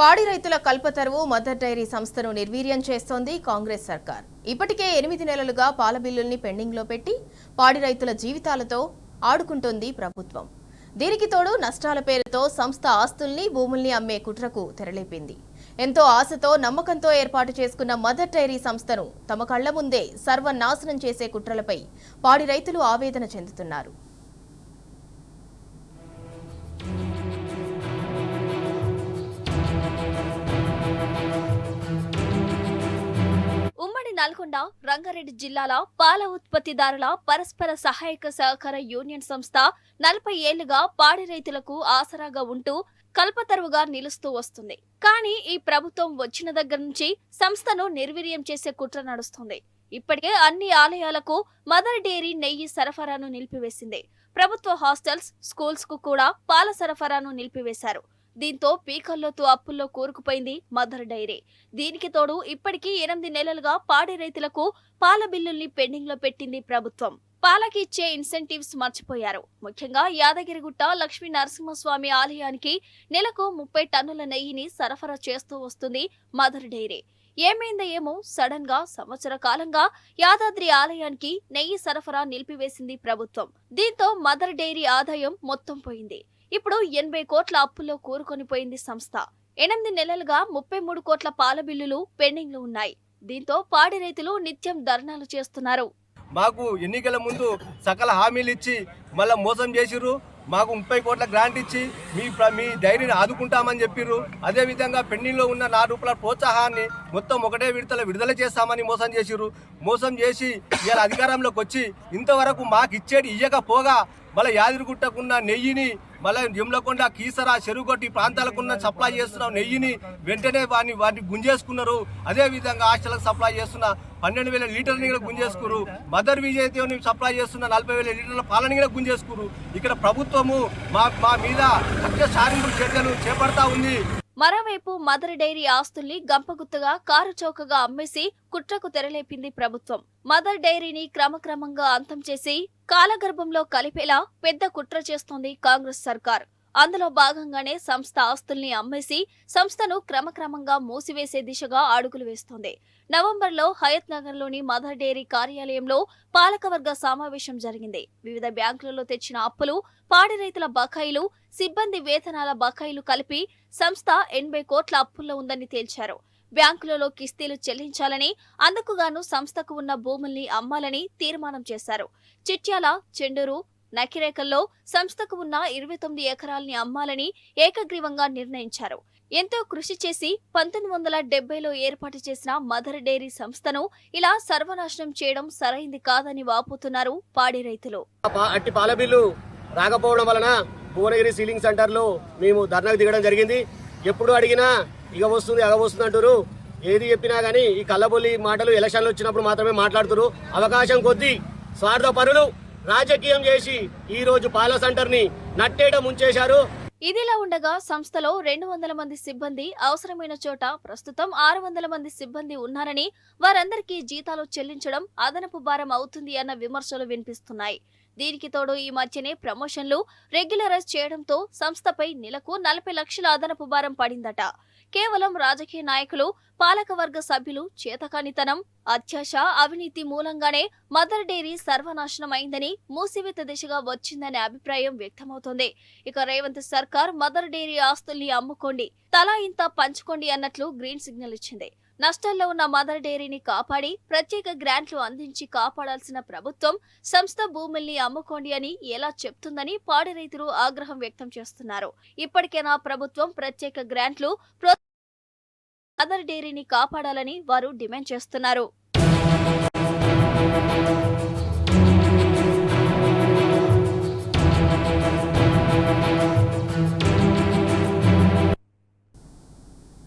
పాడి రైతుల కల్పతరువు mother dairy సంస్థను నిర్వీర్యం చేస్తోంది కాంగ్రెస్ సర్కార్. ఇప్పటికే 8 నెలలుగా పాల బిల్లుల్ని పెండింగ్లో పెట్టి పాడి రైతుల జీవితాలతో ఆడుకుంటోంది ప్రభుత్వం. దీనికి తోడు నష్టాల పేరుతో సంస్థ ఆస్తుల్ని భూముల్ని అమ్మే కుట్రకు తెరలేపింది. ఎంతో ఆశతో నమ్మకంతో ఏర్పాటు చేసుకున్న మదర్ డైరీ సంస్థను తమ కళ్ల ముందే సర్వనాశనం చేసే కుట్రలపై పాడి రైతులు ఆవేదన చెందుతున్నారు. ఉమ్మడి నల్గొండ, రంగారెడ్డి జిల్లాల పాల ఉత్పత్తిదారుల పరస్పర సహాయక సహకార యూనియన్ సంస్థ 40 ఏళ్లుగా పాడి రైతులకు ఆసరాగా ఉంటూ కల్పతరువుగా నిలుస్తూ వస్తుంది. కానీ ఈ ప్రభుత్వం వచ్చిన దగ్గర నుంచి సంస్థను నిర్వీర్యం చేసే కుట్ర నడుస్తుంది. ఇప్పటికే అన్ని ఆలయాలకు మదర్ డైరీ నెయ్యి సరఫరాను నిలిపివేసింది. ప్రభుత్వ హాస్టల్స్, స్కూల్స్ కు కూడా పాల సరఫరాను నిలిపివేశారు. దీంతో పీకల్లోతు అప్పుల్లో కూరుకుపోయింది మదర్ డైరీ. దీనికి తోడు ఇప్పటికీ 8 నెలలుగా పాడి రైతులకు పాల బిల్లుల్ని పెండింగ్ లో పెట్టింది ప్రభుత్వం. పాలకి ఇచ్చే ఇన్సెంటివ్స్ మర్చిపోయారు. ముఖ్యంగా యాదగిరిగుట్ట లక్ష్మీ నరసింహస్వామి ఆలయానికి నెలకు 30 టన్నుల నెయ్యిని సరఫరా చేస్తూ వస్తుంది మదర్ డైరీ. ఏమైందో ఏమో సడన్ గా సంవత్సర కాలంగా యాదాద్రి ఆలయానికి నెయ్యి సరఫరా నిలిపివేసింది ప్రభుత్వం. దీంతో మదర్ డైరీ ఆదాయం మొత్తం పోయింది. ఇప్పుడు 80 కోట్ల అప్పుల్లో కూరుకొనిపోయింది సంస్థ. 8 నెలలుగా 33 కోట్ల పాల బిల్లులు పెండింగ్ లో ఉన్నాయి. దీంతో పాడి రైతులు నిత్యం ధర్నాలు చేస్తున్నారు. మాకు ఎన్నికల ముందు సకల హామీలు ఇచ్చి మళ్ళీ మోసం చేసిర్రు. మాకు 30 కోట్ల గ్రాంట్ ఇచ్చి మీ డైరీని ఆదుకుంటామని చెప్పిర్రు. అదేవిధంగా పెండింగ్లో ఉన్న 4 రూపాయల ప్రోత్సాహాన్ని మొత్తం ఒకటే విడుదల చేస్తామని మోసం చేసిర్రు. మోసం చేసి ఇలా అధికారంలోకి వచ్చి ఇంతవరకు మాకు ఇచ్చేది ఇయ్యకపోగా మళ్ళీ యాదగిరిగుట్టకున్న నెయ్యిని మళ్ళీ జమ్లకొండ, కీసర, చెరుగొట్టి ప్రాంతాలకున్న సప్లై చేస్తున్న నెయ్యిని వెంటనే వాటిని గుంజేసుకున్నారు. అదేవిధంగా హాస్టల్కి సప్లై చేస్తున్న 12,000 లీటర్ని కూడా గుంజేసుకున్నారు. మదర్ విజయ్తోని సప్లై చేస్తున్న 40,000 లీటర్ల పాలని కూడా గుంజేసుకున్నారు. ఇక్కడ ప్రభుత్వము మా మీద హత్య సారింపు చర్యలు చేపడతా ఉంది. మరోవైపు మదర్ డైరీ ఆస్తుల్ని గంపగుత్తగా కారు చౌకగా అమ్మేసి కుట్రకు తెరలేపింది ప్రభుత్వం. మదర్ డైరీని క్రమక్రమంగా అంతం చేసి కాలగర్భంలో కలిపేలా పెద్ద కుట్ర చేస్తోంది కాంగ్రెస్ సర్కార్. అందులో భాగంగానే సంస్థ ఆస్తుల్ని అమ్మేసి సంస్థను క్రమక్రమంగా మూసివేసే దిశగా అడుగులు వేస్తోంది. నవంబర్లో హయత్ నగర్లోని మదర్ డైరీ కార్యాలయంలో పాలకవర్గ సమావేశం జరిగింది. వివిధ బ్యాంకులలో తెచ్చిన అప్పులు, పాడి రైతుల బకాయిలు, సిబ్బంది వేతనాల బకాయిలు కలిపి సంస్థ 80 కోట్ల అప్పుల్లో ఉందని తేల్చారు. బ్యాంకులలో కిస్తీలు చెల్లించాలని, అందుకుగాను సంస్థకు ఉన్న భూముల్ని అమ్మాలని తీర్మానం చేశారు. చిట్యాల, చెండూరు, నకిరేకల్లో సంస్థకు ఉన్న 29 ఎకరాల్ని అమ్మాలని ఏకగ్రీవంగా నిర్ణయించారు. ఎంతో కృషి చేసి 1970లో ఏర్పాటు చేసిన మదర్ డైరీ సంస్థను ఇలా సర్వనాశనం చేయడం సరైంది కాదని వాపోతున్నారు పాడి రైతులు. అట్టి పాల బిల్లు రాకపోవడం వలన భువనగిరి సీలింగ్ సెంటర్ లో మేము ధర్నాకు దిగడం జరిగింది. ఎప్పుడు అడిగినా ఇక వస్తుంది అగ వస్తుంది అంటారు. ఏది చెప్పినా గానీ ఈ కల్లబొల్లి మాటలు ఎలక్షన్లు వచ్చినప్పుడు మాత్రమే మాట్లాడుతారు. అవకాశం కొద్దీ స్వార్థ పరులు రాజకీయం చేసి ఈ రోజు పాల సెంటర్ ని నట్టేట ముంచేశారు. ఇదిలా ఉండగా సంస్థలో 200 మంది సిబ్బంది అవసరమైన చోట ప్రస్తుతం 600 మంది సిబ్బంది ఉన్నారని, వారందరికీ జీతాలు చెల్లించడం అదనపు భారం అవుతుంది అన్న విమర్శలు వినిపిస్తున్నాయి. దీనికి తోడు ఈ మధ్యనే ప్రమోషన్లు రెగ్యులరైజ్ చేయడంతో సంస్థపై నెలకు 40 లక్షల అదనపు భారం పడిందట. కేవలం రాజకీయ నాయకులు, పాలకవర్గ సభ్యులు చేతకానితనం, అత్యాశ, అవినీతి మూలంగానే మదర్ డైరీ సర్వనాశనం అయిందని, మూసివేత దిశగా వచ్చిందనే అభిప్రాయం వ్యక్తమవుతోంది. ఇక రేవంత్ సర్కార్ మదర్ డైరీ ఆస్తుల్ని అమ్ముకోండి, తలా ఇంత పంచుకోండి అన్నట్లు గ్రీన్ సిగ్నల్ ఇచ్చింది. నష్టాల్లో ఉన్న మదర్ డైరీని కాపాడి ప్రత్యేక గ్రాంట్లు అందించి కాపాడాల్సిన ప్రభుత్వం సంస్థ భూముల్ని అమ్ముకోండి అని ఎలా చెప్తుందని పాడి రైతులు ఆగ్రహం వ్యక్తం చేస్తున్నారు. ఇప్పటికైనా ప్రభుత్వం ప్రత్యేక గ్రాంట్లు మదర్ డైరీని కాపాడాలని వారు డిమాండ్ చేస్తున్నారు.